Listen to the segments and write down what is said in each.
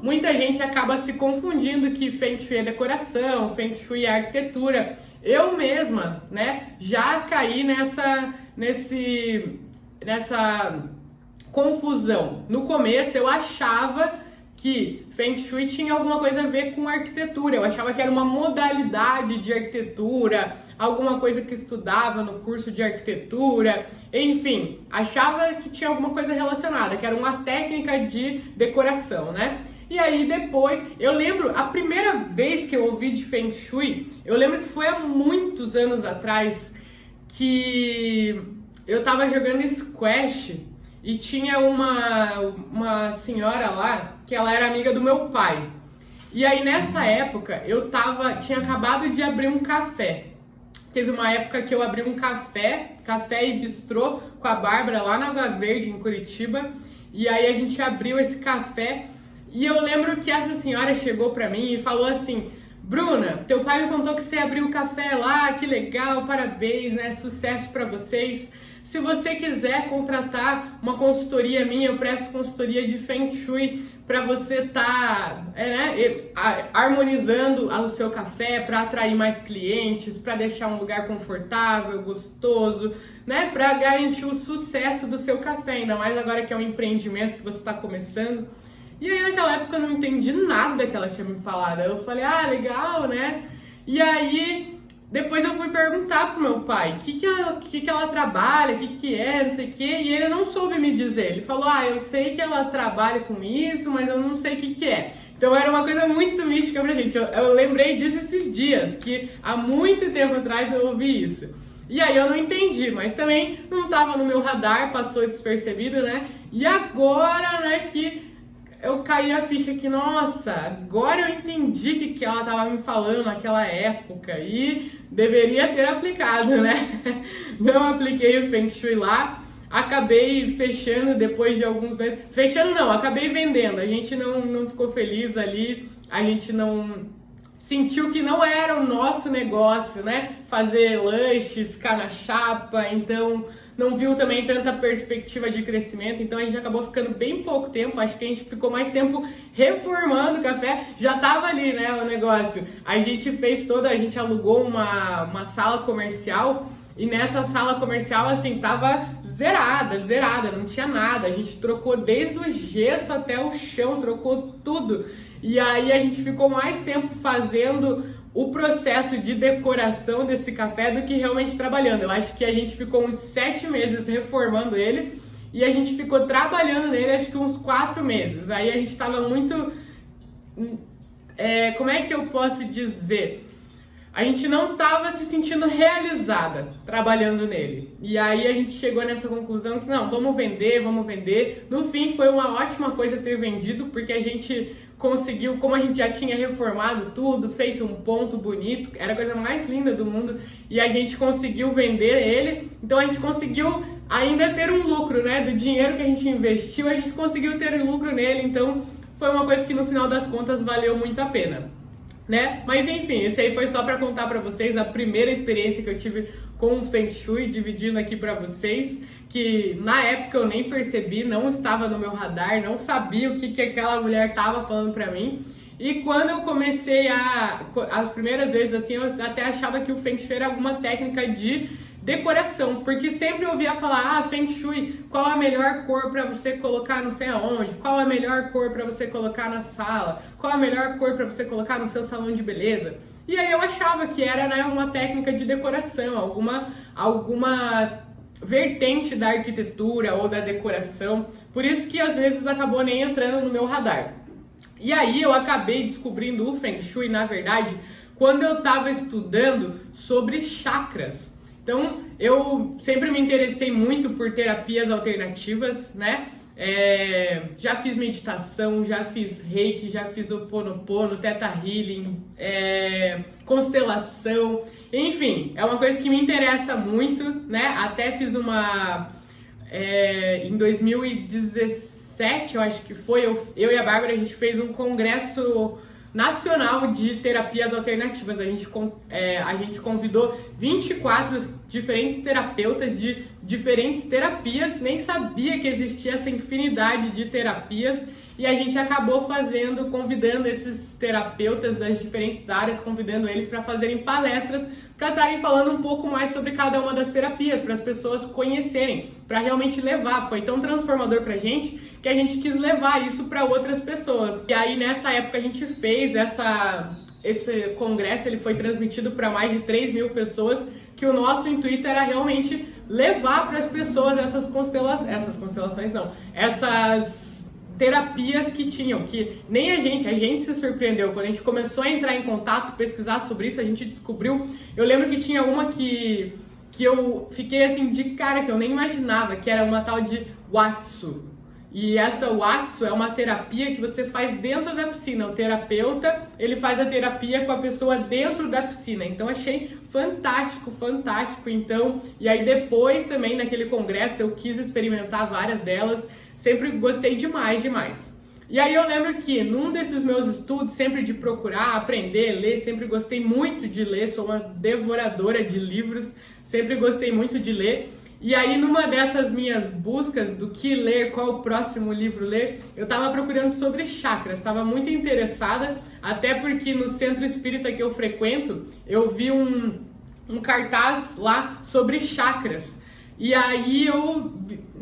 Muita gente acaba se confundindo que Feng Shui é decoração, Feng Shui é arquitetura. Eu mesma, né, já caí nessa confusão. No começo eu achava que Feng Shui tinha alguma coisa a ver com arquitetura. Eu achava que era uma modalidade de arquitetura, alguma coisa que estudava no curso de arquitetura, enfim, achava que tinha alguma coisa relacionada, que era uma técnica de decoração, né? E aí depois, eu lembro, a primeira vez que eu ouvi de Feng Shui, eu lembro que foi há muitos anos atrás, que eu tava jogando squash e tinha uma senhora lá, que ela era amiga do meu pai. E aí nessa época, tinha acabado de abrir um café. Teve uma época que eu abri um café e bistrô com a Bárbara lá na Água Verde, em Curitiba. E aí a gente abriu esse café e eu lembro que essa senhora chegou pra mim e falou assim: Bruna, teu pai me contou que você abriu o café lá, que legal, parabéns, né? Sucesso pra vocês. Se você quiser contratar uma consultoria minha, eu presto consultoria de Feng Shui para você estar harmonizando o seu café para atrair mais clientes, para deixar um lugar confortável, gostoso, né? Para garantir o sucesso do seu café, ainda mais agora que é um empreendimento que você está começando. E aí naquela época eu não entendi nada que ela tinha me falado. Eu falei, legal, né? E aí depois eu fui perguntar pro meu pai o que ela trabalha, o que é, não sei o que, e ele não soube me dizer. Ele falou, eu sei que ela trabalha com isso, mas eu não sei o que é. Então era uma coisa muito mística pra gente. Eu lembrei disso esses dias, que há muito tempo atrás eu ouvi isso. E aí eu não entendi, mas também não tava no meu radar, passou despercebido, né? E agora, né, que eu caí a ficha que, nossa, agora eu entendi o que ela estava me falando naquela época e deveria ter aplicado, né? Não apliquei o Feng Shui lá, acabei fechando depois de alguns meses. Fechando não, acabei vendendo. A gente não ficou feliz ali, a gente não sentiu que não era o nosso negócio, né? Fazer lanche, ficar na chapa, então não viu também tanta perspectiva de crescimento, então a gente acabou ficando bem pouco tempo, acho que a gente ficou mais tempo reformando o café, já tava ali, né, o negócio. A gente alugou uma sala comercial e nessa sala comercial, assim, tava zerada, não tinha nada, a gente trocou desde o gesso até o chão, trocou tudo. E aí a gente ficou mais tempo fazendo o processo de decoração desse café do que realmente trabalhando. Eu acho que a gente ficou uns 7 meses reformando ele e a gente ficou trabalhando nele acho que uns 4 meses. Aí a gente estava muito... como é que eu posso dizer? A gente não estava se sentindo realizada trabalhando nele. E aí a gente chegou nessa conclusão que não, vamos vender. No fim foi uma ótima coisa ter vendido, porque a gente conseguiu, como a gente já tinha reformado tudo, feito um ponto bonito, era a coisa mais linda do mundo, e a gente conseguiu vender ele, então a gente conseguiu ainda ter um lucro, né? Do dinheiro que a gente investiu, a gente conseguiu ter um lucro nele, então foi uma coisa que no final das contas valeu muito a pena, né? Mas enfim, esse aí foi só para contar para vocês a primeira experiência que eu tive com o Feng Shui, dividindo aqui para vocês, que na época eu nem percebi, não estava no meu radar, não sabia o que aquela mulher estava falando para mim. E quando eu comecei as primeiras vezes assim, eu até achava que o Feng Shui era alguma técnica de decoração, porque sempre eu ouvia falar, Feng Shui, qual a melhor cor para você colocar não sei aonde, qual a melhor cor para você colocar na sala, qual a melhor cor para você colocar no seu salão de beleza. E aí eu achava que era, né, uma técnica de decoração, alguma vertente da arquitetura ou da decoração, por isso que às vezes acabou nem entrando no meu radar. E aí eu acabei descobrindo o Feng Shui, na verdade, quando eu estava estudando sobre chakras. Então eu sempre me interessei muito por terapias alternativas, né? Já fiz meditação, já fiz reiki, já fiz Ho'oponopono, Theta Healing, constelação, enfim, é uma coisa que me interessa muito, né? Até fiz em 2017, eu acho que foi, eu e a Bárbara, a gente fez um congresso nacional de terapias alternativas. A gente convidou 24 diferentes terapeutas de diferentes terapias, nem sabia que existia essa infinidade de terapias, e a gente acabou convidando esses terapeutas das diferentes áreas, convidando eles para fazerem palestras, para estarem falando um pouco mais sobre cada uma das terapias, para as pessoas conhecerem, para realmente levar. Foi tão transformador pra gente que a gente quis levar isso para outras pessoas. E aí nessa época a gente fez esse congresso, ele foi transmitido para mais de 3 mil pessoas, que o nosso intuito era realmente levar para as pessoas essas terapias que tinham, que nem a gente se surpreendeu. Quando a gente começou a entrar em contato, pesquisar sobre isso, a gente descobriu. Eu lembro que tinha uma que eu fiquei assim de cara, que eu nem imaginava, que era uma tal de Watsu. E essa Watsu é uma terapia que você faz dentro da piscina. O terapeuta, ele faz a terapia com a pessoa dentro da piscina. Então achei fantástico, fantástico. Então, e aí depois também naquele congresso eu quis experimentar várias delas. Sempre gostei demais. E aí eu lembro que num desses meus estudos, sempre de procurar, aprender, ler, sempre gostei muito de ler, sou uma devoradora de livros, sempre gostei muito de ler. E aí numa dessas minhas buscas do que ler, qual o próximo livro ler, eu tava procurando sobre chakras, estava muito interessada, até porque no centro espírita que eu frequento, eu vi um cartaz lá sobre chakras. E aí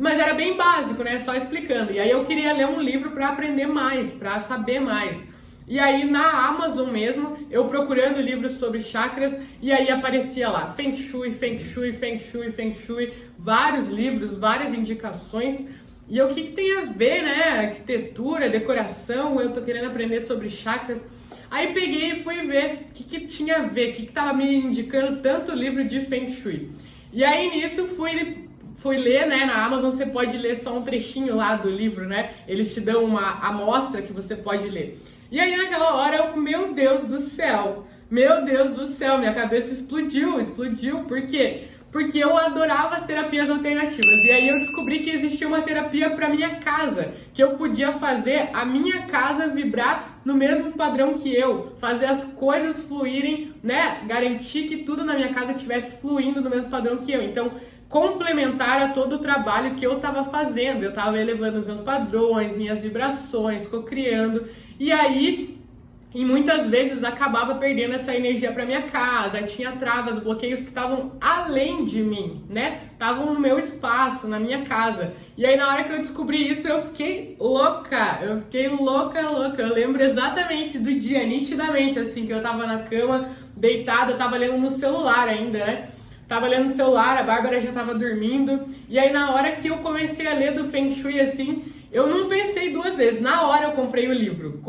mas era bem básico, né, só explicando. E aí eu queria ler um livro para aprender mais, para saber mais. E aí na Amazon mesmo, eu procurando livros sobre chakras, e aí aparecia lá Feng Shui, Feng Shui, Feng Shui, Feng Shui, vários livros, várias indicações. E eu, o que tem a ver, né? Arquitetura, decoração, eu tô querendo aprender sobre chakras. Aí peguei e fui ver o que tinha a ver, o que tava me indicando tanto livro de Feng Shui. E aí nisso fui ler, né, na Amazon você pode ler só um trechinho lá do livro, né? Eles te dão uma amostra que você pode ler. E aí naquela hora meu Deus do céu, minha cabeça explodiu, por quê? Porque eu adorava as terapias alternativas, e aí eu descobri que existia uma terapia para minha casa, que eu podia fazer a minha casa vibrar no mesmo padrão que eu, fazer as coisas fluírem, né, garantir que tudo na minha casa estivesse fluindo no mesmo padrão que eu, então complementar a todo o trabalho que eu estava fazendo, eu estava elevando os meus padrões, minhas vibrações, co-criando, e aí, e muitas vezes acabava perdendo essa energia para minha casa, tinha travas, bloqueios que estavam além de mim, né? Estavam no meu espaço, na minha casa. E aí na hora que eu descobri isso, eu fiquei louca. Eu lembro exatamente do dia, nitidamente, assim, que eu tava na cama, deitada, eu tava lendo no celular ainda, né? Tava lendo no celular, a Bárbara já tava dormindo. E aí na hora que eu comecei a ler do Feng Shui, assim, eu não pensei duas vezes. Na hora eu comprei o livro.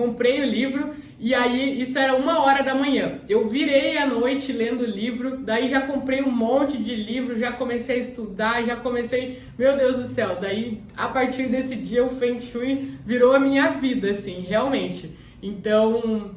E aí isso era 1h da manhã. Eu virei à noite lendo o livro, daí já comprei um monte de livro, já comecei a estudar, meu Deus do céu. Daí a partir desse dia o Feng Shui virou a minha vida, assim, realmente. Então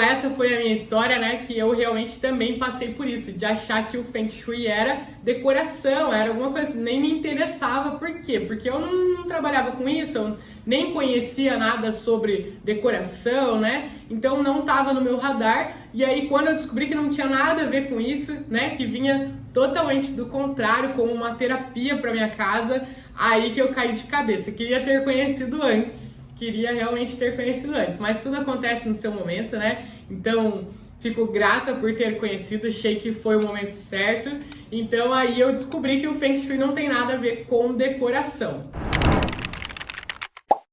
essa foi a minha história, né, que eu realmente também passei por isso, de achar que o Feng Shui era decoração, era alguma coisa que nem me interessava. Por quê? Porque eu não trabalhava com isso, eu nem conhecia nada sobre decoração, né, então não estava no meu radar. E aí quando eu descobri que não tinha nada a ver com isso, né, que vinha totalmente do contrário, como uma terapia para minha casa, aí que eu caí de cabeça. Queria realmente ter conhecido antes, mas tudo acontece no seu momento, né? Então, fico grata por ter conhecido, achei que foi o momento certo. Então, aí eu descobri que o Feng Shui não tem nada a ver com decoração.